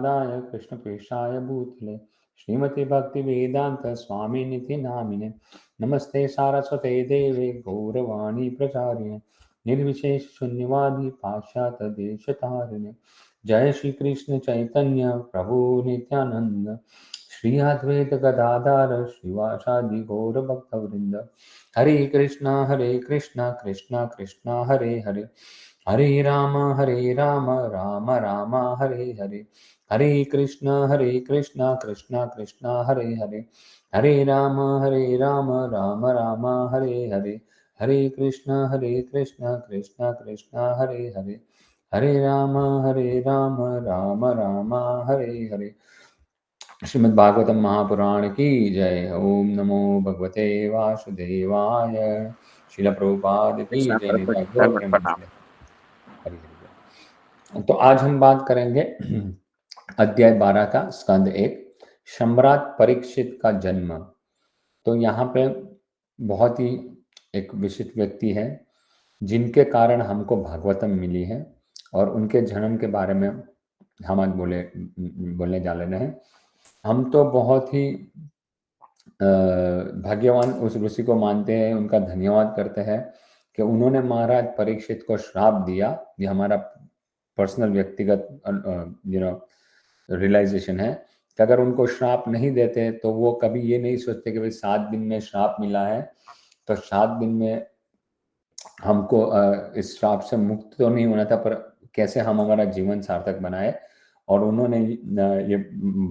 प्रणतकलितापत्राय कृष्णप्रेष्ठाय भूतले श्रीमती भक्ति वेदांत स्वामी निधि नामिने नमस्ते सारस्वते देवे गौरवाणी प्रचारिणे निर्विशेष शून्यवादी पाश्चात्य देशतारिणे जय श्री कृष्ण चैतन्य प्रभु नित्यानंद श्री अद्वैत गदाधर श्रीवासादि गौर भक्तवृंद हरे कृष्णा कृष्णा कृष्णा हरे हरे हरे राम राम राम हरे हरे हरे कृष्णा कृष्णा कृष्णा हरे हरे हरे राम राम राम हरे हरे हरे कृष्णा कृष्णा कृष्णा हरे हरे हरे राम राम राम हरे हरे। श्रीमद् भागवतम महापुराण की जय। ओम नमो भगवते वासुदेवाय। श्रील प्रभुपाद की कृष्णा जय। प्रभु निताय गौर दंडवत प्रणाम। प्रेमानंद। हरि हरि बोल। तो आज हम बात करेंगे अध्याय 12 का स्कंद 1 सम्राट परीक्षित का जन्म। तो यहाँ पे बहुत ही एक विशिष्ट व्यक्ति है जिनके कारण हमको भागवतम मिली है और उनके जन्म के बारे में हम आज बोलने जा रहे हैं। हम तो बहुत ही भाग्यवान उस ऋषि को मानते हैं, उनका धन्यवाद करते हैं कि उन्होंने महाराज परीक्षित को श्राप दिया। ये हमारा पर्सनल व्यक्तिगत रियलाइजेशन है कि अगर उनको श्राप नहीं देते तो वो कभी ये नहीं सोचते कि भाई 7 दिन में श्राप मिला है तो 7 दिन में हमको इस श्राप से मुक्त तो नहीं होना था, पर कैसे हम हमारा जीवन सार्थक बनाए। और उन्होंने ये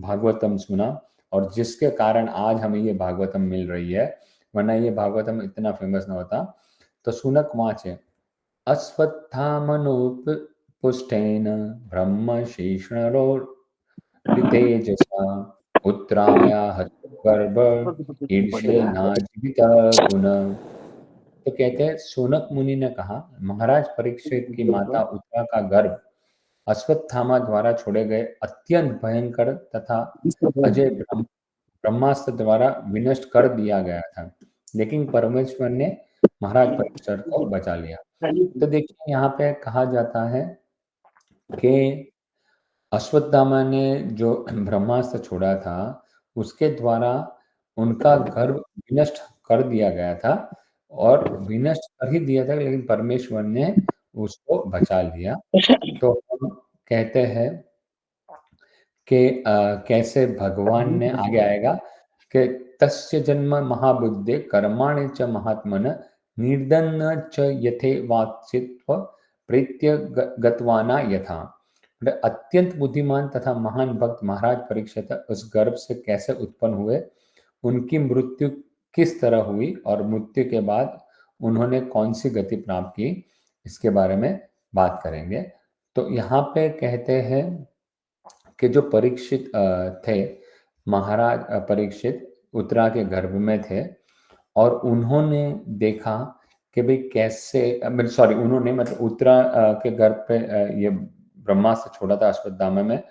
भागवतम सुना और जिसके कारण आज हमें ये भागवतम मिल रही है, वरना ये भागवतम इतना फेमस ना होता। तो सुनक वाचे अश्वत्थामनोपुष्टेन ब्रह्म शीर्षणोरितेजसा उत्तराया गर्भ ईर्षेणाजीवित गुण। तो कहते हैं सोनक मुनि ने कहा, महाराज परीक्षित की माता उत्तरा का गर्भ अश्वत्थामा द्वारा छोड़े गए अत्यंत भयंकर तथा अजय ब्रह्मास्त्र द्वारा विनष्ट कर दिया गया था, लेकिन परमेश्वर ने महाराज परीक्षित को बचा लिया। तो देखिए यहाँ पे कहा जाता है कि अश्वत्थामा ने जो ब्रह्मास्त्र छोड़ा था उसके द्वारा उनका गर्भ विनष्ट कर दिया गया था, और विनष्ट कर ही दिया था लेकिन परमेश्वर ने उसको बचा लिया। तो हम कहते हैं कि कैसे भगवान ने आगे आएगा कि तस्य जन्म महाबुद्धे कर्माणि च महात्मन निर्दन्न च यथे वाचित्व प्रीत्य गतवाना यथा। अत्यंत बुद्धिमान तथा महान भक्त महाराज परीक्षित उस गर्भ से कैसे उत्पन्न हुए, उनकी मृत्यु किस तरह हुई और मृत्यु के बाद उन्होंने कौन सी गति प्राप्त की, इसके बारे में बात करेंगे। तो यहाँ पे कहते हैं कि जो परीक्षित थे, महाराज परीक्षित उत्तरा के गर्भ में थे और उन्होंने देखा कि भाई कैसे सॉरी उन्होंने मतलब उत्तरा के गर्भ पे ये ब्रह्मास्त्र छोड़ा था अश्वत्थामा में,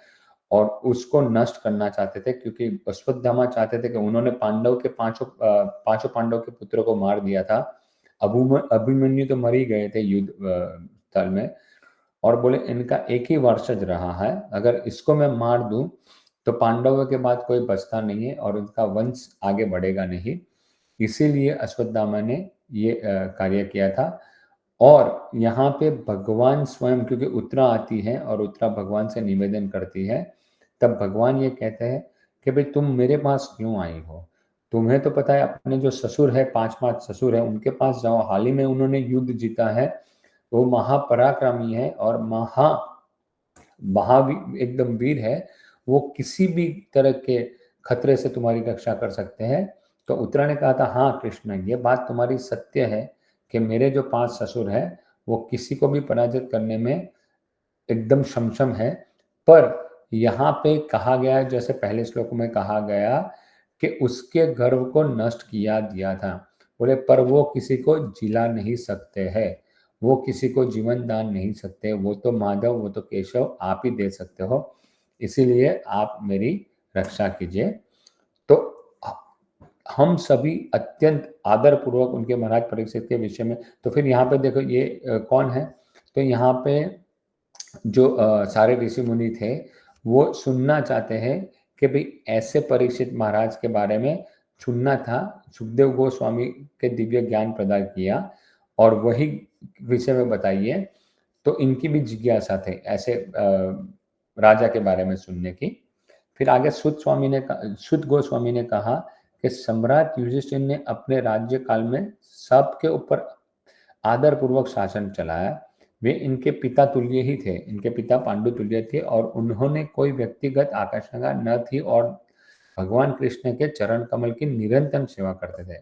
और उसको नष्ट करना चाहते थे क्योंकि अश्वत्थामा चाहते थे कि उन्होंने पांडव के पांचों पांडव के पुत्रों को मार दिया था। अभिमन्यु तो मर ही गए थे युद्ध स्थल में, और बोले इनका एक ही वंशज रहा है, अगर इसको मैं मार दूं तो पांडवों के बाद कोई बचता नहीं है और उनका वंश आगे बढ़ेगा नहीं। इसीलिए अश्वत्थामा ने ये कार्य किया था। और यहाँ पे भगवान स्वयं, क्योंकि उत्तरा आती है और उत्तरा भगवान से निवेदन करती है, तब भगवान ये कहते हैं कि भाई तुम मेरे पास क्यों आई हो, तुम्हें तो पता है अपने जो ससुर है, 5 ससुर है, उनके पास जाओ, हाल ही में उन्होंने युद्ध जीता है, वो महापराक्रमी है और महावीर एकदम वीर है, वो किसी भी तरह के खतरे से तुम्हारी रक्षा कर सकते हैं। तो उत्तरा ने कहा था, हाँ कृष्ण ये बात तुम्हारी सत्य है कि मेरे जो 5 ससुर हैं वो किसी को भी पराजित करने में एकदम सक्षम है। पर यहाँ पे कहा गया है, जैसे पहले श्लोक में कहा गया कि उसके गर्भ को नष्ट किया दिया था, बोले पर वो किसी को जिला नहीं सकते हैं, वो किसी को जीवन दान नहीं सकते, वो तो माधव वो तो केशव आप ही दे सकते हो, इसीलिए आप मेरी रक्षा कीजिए। तो हम सभी अत्यंत आदर पूर्वक उनके महाराज परीक्षित के विषय में। तो फिर यहाँ पे देखो ये कौन है, तो यहाँ पे जो सारे ऋषि मुनि थे वो सुनना चाहते हैं कि भाई ऐसे परीक्षित महाराज के बारे में सुनना था। सुखदेव गोस्वामी के दिव्य ज्ञान प्रदान किया और वही विषय में बताइए, तो इनकी भी जिज्ञासा थी ऐसे राजा के बारे में सुनने की। फिर आगे सुत गोस्वामी ने कहा कि सम्राट युधिष्ठिर ने अपने राज्य काल में सबके ऊपर आदर पूर्वक शासन चलाया। वे इनके पिता तुल्य ही थे, इनके पिता पांडु तुल्य थे और उन्होंने कोई व्यक्तिगत आकांक्षा न थी और भगवान कृष्ण के चरण कमल की निरंतर सेवा करते थे,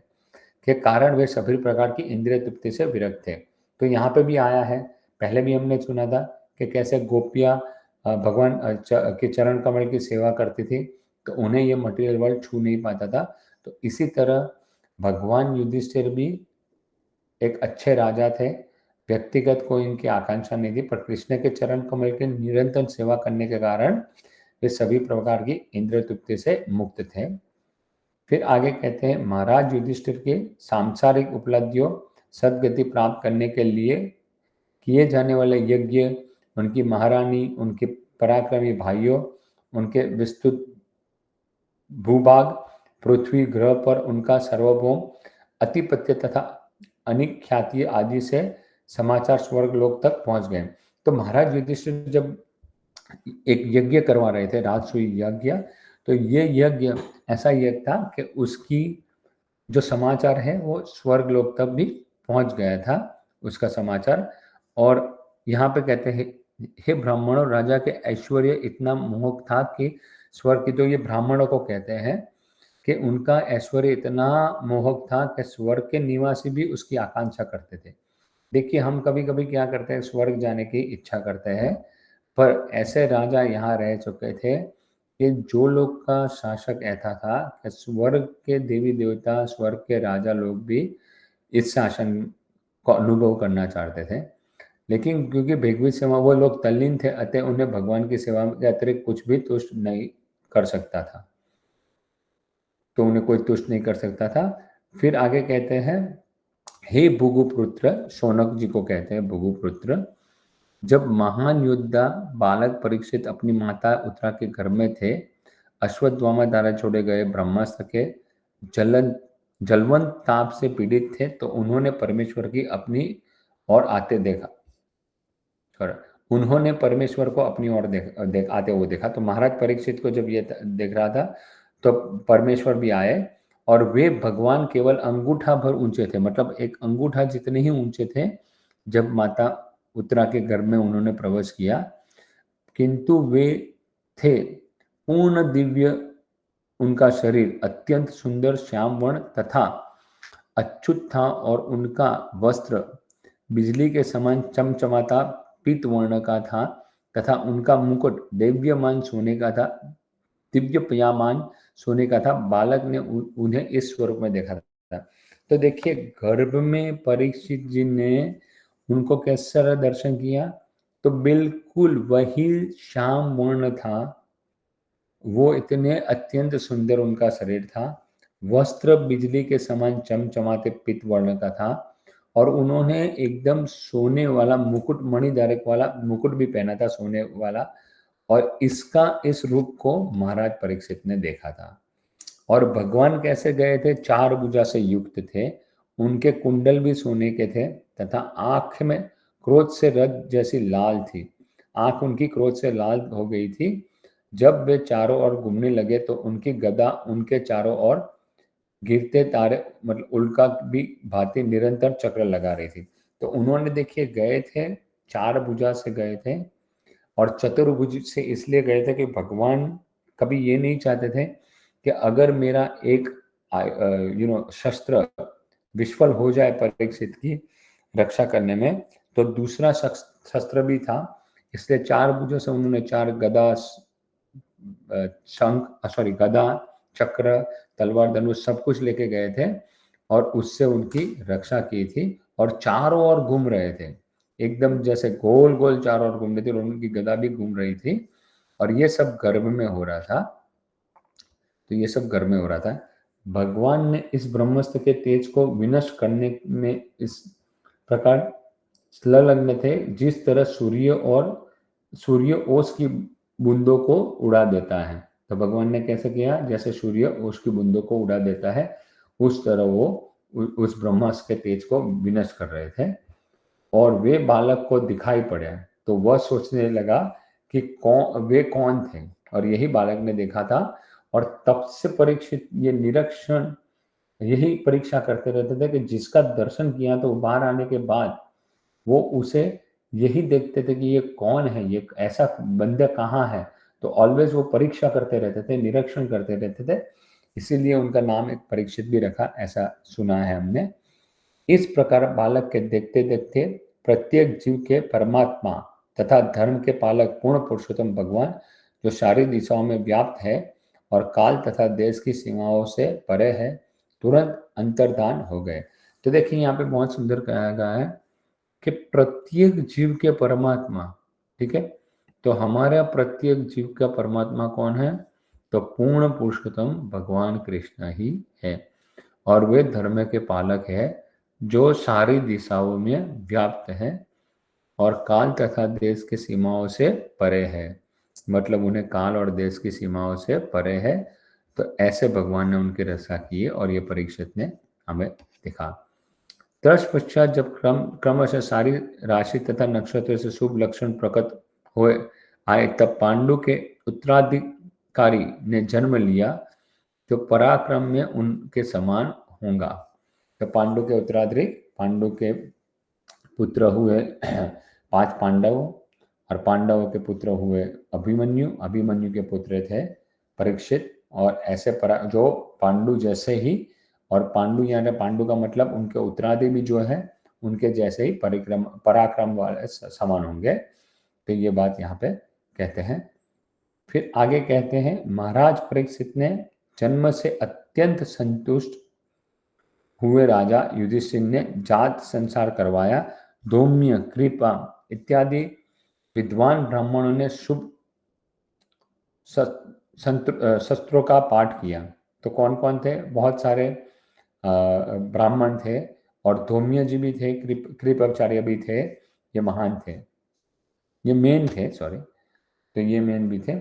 के कारण वे सभी प्रकार की इंद्रिय तृप्ति से विरक्त थे। तो यहाँ पे भी आया है, पहले भी हमने सुना था कि कैसे गोपियाँ भगवान के चरण कमल की सेवा करती थी, तो उन्हें ये मटेरियल वर्ल्ड छू नहीं पाता था। तो इसी तरह भगवान युधिष्ठिर भी एक अच्छे राजा थे, व्यक्तिगत कोई इनकी आकांक्षा नहीं थी, पर कृष्ण के चरण कमल की निरंतर सेवा करने के कारण वे सभी प्रकार की इंद्रिय तृप्ति से मुक्त थे। फिर आगे कहते हैं, महाराज युधिष्ठिर के सांसारिक उपलब्धियों सदगति प्राप्त करने के लिए किए जाने वाले यज्ञ, उनकी महारानी, उनके पराक्रमी भाइयों, उनके विस्तृत भूभाग, पृथ्वी ग्रह पर उनका सार्वभौम आधिपत्य तथा अनेक ख्याति आदि से समाचार स्वर्ग लोक तक पहुंच गए। तो महाराज युधिष्ठिर जब एक यज्ञ करवा रहे थे, राजसूय यज्ञ, तो ये यज्ञ ऐसा यज्ञ था कि उसकी जो समाचार है वो स्वर्ग लोक तक भी पहुंच गया था उसका समाचार। और यहाँ पे कहते हैं, हे ब्राह्मणों, राजा के ऐश्वर्य इतना मोहक था कि स्वर्ग की, तो ये ब्राह्मणों को कहते हैं कि उनका ऐश्वर्य इतना मोहक था कि स्वर्ग के निवासी भी उसकी आकांक्षा करते थे। देखिए, हम कभी कभी क्या करते हैं, स्वर्ग जाने की इच्छा करते हैं, पर ऐसे राजा यहाँ रह चुके थे कि जो लोग का शासक ऐसा था कि स्वर्ग के देवी देवता, स्वर्ग के राजा लोग भी इस शासन को अनुभव करना चाहते थे। लेकिन क्योंकि भगवत सेवा वो लोग तल्लीन थे, अतः उन्हें भगवान की सेवा के अतिरिक्त कुछ भी तुष्ट नहीं कर सकता था, तो उन्हें कोई तुष्ट नहीं कर सकता था। फिर आगे कहते हैं, हे भृगुपुत्र, शौनक जी को कहते हैं भृगुपुत्र, जब महान योद्धा बालक परीक्षित अपनी माता उत्तरा के घर में थे, अश्वत्थामा द्वारा छोड़े गए ब्रह्मास्त्र के जलन जलवंत ताप से पीड़ित थे, तो उन्होंने परमेश्वर की अपनी ओर आते देखा। उन्होंने परमेश्वर को अपनी ओर आते हुए देखा। तो महाराज परीक्षित को जब ये देख रहा था, तो परमेश्वर भी आए और वे भगवान केवल अंगूठा भर ऊंचे थे, मतलब एक अंगूठा जितने ही ऊंचे थे जब माता उत्तरा के गर्भ में उन्होंने प्रवेश किया, किंतु वे थे पूर्ण दिव्य, उनका शरीर अत्यंत सुंदर श्याम वर्ण तथा अच्युत था और उनका वस्त्र बिजली के समान चमचमाता पीत वर्ण का था तथा उनका मुकुट दिव्यमान सोने का था, दिव्यपयामान सोने का था। बालक ने उन्हें इस स्वरूप में देखा था। तो देखिए, गर्भ में परीक्षित जी ने उनको कैसा दर्शन किया, तो बिल्कुल वही श्याम वर्ण था, वो इतने अत्यंत सुंदर उनका शरीर था, वस्त्र बिजली के समान चमचमाते पीत वर्ण का था और उन्होंने एकदम सोने वाला मुकुट, मणिधारक वाला मुकुट भी पहना था, सोने वाला। और इस रूप को महाराज परीक्षित ने देखा था। और भगवान कैसे गए थे, चार भुजा से युक्त थे, उनके कुंडल भी सोने के थे तथा आंख में क्रोध से रक्त जैसी लाल थी, आंख उनकी क्रोध से लाल हो गई थी। जब वे चारों ओर घूमने लगे तो उनकी गदा उनके चारों ओर गिरते तारे, मतलब उल्का भी भांति निरंतर चक्र लगा रही थी। तो उन्होंने देखिए गए थे, चार भुजा से गए थे और चतुर्भुज से इसलिए गए थे कि भगवान कभी ये नहीं चाहते थे कि अगर मेरा एक शस्त्र विफल हो जाए परीक्षित की रक्षा करने में, तो दूसरा शस्त्र भी था। इसलिए चार भुजों से उन्होंने चार गदा, गदा, चक्र, तलवार, धनुष सब कुछ लेके गए थे और उससे उनकी रक्षा की थी और चारों ओर घूम रहे थे, एकदम जैसे गोल गोल चारों ओर घूम रहे थे और उनकी गदा भी घूम रही थी और ये सब गर्भ में हो रहा था। तो ये सब गर्भ में हो रहा था। भगवान ने इस ब्रह्मास्त्र के तेज को विनष्ट करने में इस प्रकार संलग्न थे, जिस तरह सूर्य ओस की बूंदों को उड़ा देता है। तो भगवान ने कैसे किया, जैसे सूर्य उसकी बूंदों को उड़ा देता है, उस तरह वो उस ब्रह्मास्त्र के तेज को विनष्ट कर रहे थे। और वे बालक को दिखाई पड़े, तो वह सोचने लगा कि वे कौन थे, और यही बालक ने देखा था। और तब से परीक्षित ये निरीक्षण, यही परीक्षा करते रहते थे कि जिसका दर्शन किया तो बाहर आने के बाद वो उसे यही देखते थे कि ये कौन है, ये ऐसा बंदे कहाँ है। तो ऑलवेज वो परीक्षा करते रहते थे, निरीक्षण करते रहते थे, इसीलिए उनका नाम एक परीक्षित भी रखा, ऐसा सुना है हमने। इस प्रकार बालक के देखते देखते प्रत्येक जीव के परमात्मा तथा धर्म के पालक पूर्ण पुरुषोत्तम भगवान, जो सारी दिशाओं में व्याप्त है और काल तथा देश की सीमाओं से परे है, तुरंत अंतर्धान हो गए। तो देखिए यहाँ पे बहुत सुंदर कहा गया है कि प्रत्येक जीव के परमात्मा, ठीक है, तो हमारा प्रत्येक जीव का परमात्मा कौन है, तो पूर्ण पुरुषोत्तम भगवान कृष्ण ही है। और वे धर्म के पालक है, जो सारी दिशाओं में व्याप्त है और काल तथा देश की सीमाओं से परे है, मतलब उन्हें काल और देश की सीमाओं से परे है। तो ऐसे भगवान ने उनकी रक्षा की और ये परीक्षित ने हमें दिखा। तत्पश्चात जब क्रमशः सारी राशि तथा नक्षत्र से शुभ लक्षण प्रकट हुए आए, तब पांडु के उत्तराधिकारी ने जन्म लिया, जो पराक्रम में उनके समान होगा। तो पांडु के उत्तराधिकारी, पांडु के पुत्र हुए 5 पांडव, और पांडवों के पुत्र हुए अभिमन्यु, अभिमन्यु के पुत्र थे परीक्षित। और ऐसे जो पांडु जैसे ही, और पांडु यानी पांडु का मतलब उनके उत्तराधिकारी भी जो है उनके जैसे ही पराक्रम वाले समान होंगे। तो ये बात यहाँ पे कहते हैं। फिर आगे कहते हैं, महाराज परीक्षित ने जन्म से अत्यंत संतुष्ट हुए राजा युधिष्ठिर ने जात संसार करवाया। धौम्य, कृपा इत्यादि विद्वान ब्राह्मणों ने शुभ शस्त्रों का पाठ किया। तो कौन कौन थे, बहुत सारे ब्राह्मण थे, और धौम्य जी भी थे, कृपाचार्य भी थे, ये महान थे, ये मेन थे, सॉरी, तो ये मेन भी थे।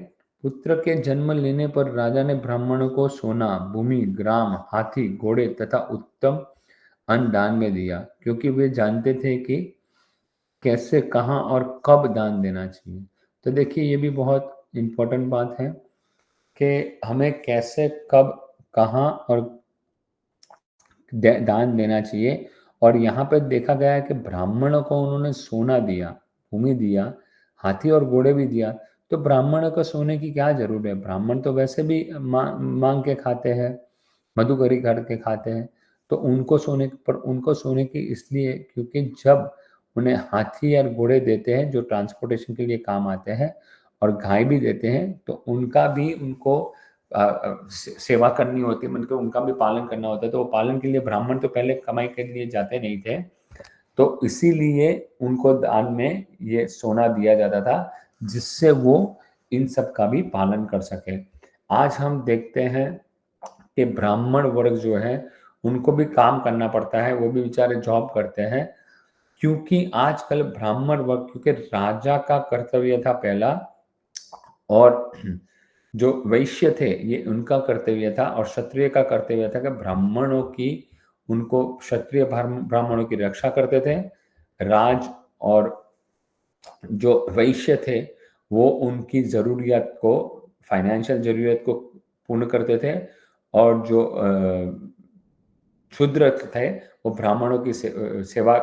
पुत्र के जन्म लेने पर राजा ने ब्राह्मणों को सोना, भूमि, ग्राम, हाथी, घोड़े तथा उत्तम अन्न दान में दिया, क्योंकि वे जानते थे कि कैसे, कहाँ और कब दान देना चाहिए। तो देखिए ये भी बहुत इम्पोर्टेंट बात है कि हमें कैसे, कब, कहाँ और दान देना चाहिए। और यहाँ पर देखा गया है कि ब्राह्मणों को उन्होंने सोना दिया, भूमि दिया, हाथी और घोड़े भी दिया। तो ब्राह्मणों को सोने की क्या जरूरत है, ब्राह्मण तो वैसे भी मांग के खाते हैं, मधुकरी करके खाते हैं। तो उनको सोने की इसलिए क्योंकि जब उन्हें हाथी और घोड़े देते हैं जो ट्रांसपोर्टेशन के लिए काम आते हैं, और गाय भी देते हैं, तो उनका भी उनको सेवा करनी होती है, मतलब उनका भी पालन करना होता है। तो वो पालन के लिए ब्राह्मण तो पहले कमाई के लिए जाते नहीं थे, तो इसीलिए उनको दान में ये सोना दिया जाता था, जिससे वो इन सब का भी पालन कर सके। आज हम देखते हैं कि ब्राह्मण वर्ग जो है उनको भी काम करना पड़ता है, वो भी बेचारे जॉब करते हैं, क्योंकि आजकल ब्राह्मण वर्ग, क्योंकि राजा का कर्तव्य था पहला, और जो वैश्य थे ये उनका कर्तव्य था, और क्षत्रिय का कर्तव्य था कि ब्राह्मणों की, उनको क्षत्रिय ब्राह्मणों की रक्षा करते थे। राज और जो वैश्य थे वो उनकी ज़रूरियत को, फाइनेंशियल ज़रूरियत को पूर्ण करते थे, और जो शूद्र थे वो ब्राह्मणों की सेवा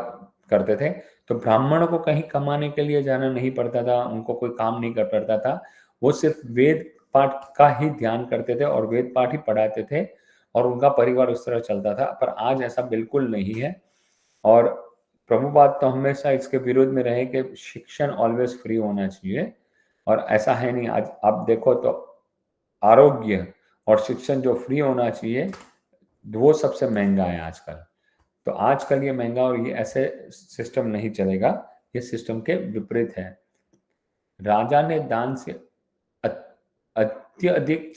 करते थे। तो ब्राह्मणों को कहीं कमाने के लिए जाना नहीं पड़ता था, उनको कोई काम नहीं कर पड़ता था, वो सिर्फ वेद पाठ का ही ध्यान करते थे और वेद पाठ ही पढ़ाते थे, और उनका परिवार उस तरह चलता था। पर आज ऐसा बिल्कुल नहीं है, और प्रभुपाद तो हमेशा इसके विरोध में रहे कि शिक्षण ऑलवेज फ्री होना चाहिए, और ऐसा है नहीं। आज आप देखो तो आरोग्य और शिक्षण जो फ्री होना चाहिए वो सबसे महंगा है आजकल। तो आजकल ये महंगा, और ये ऐसे सिस्टम नहीं चलेगा, ये सिस्टम के विपरीत है। राजा ने दान से अत्यधिक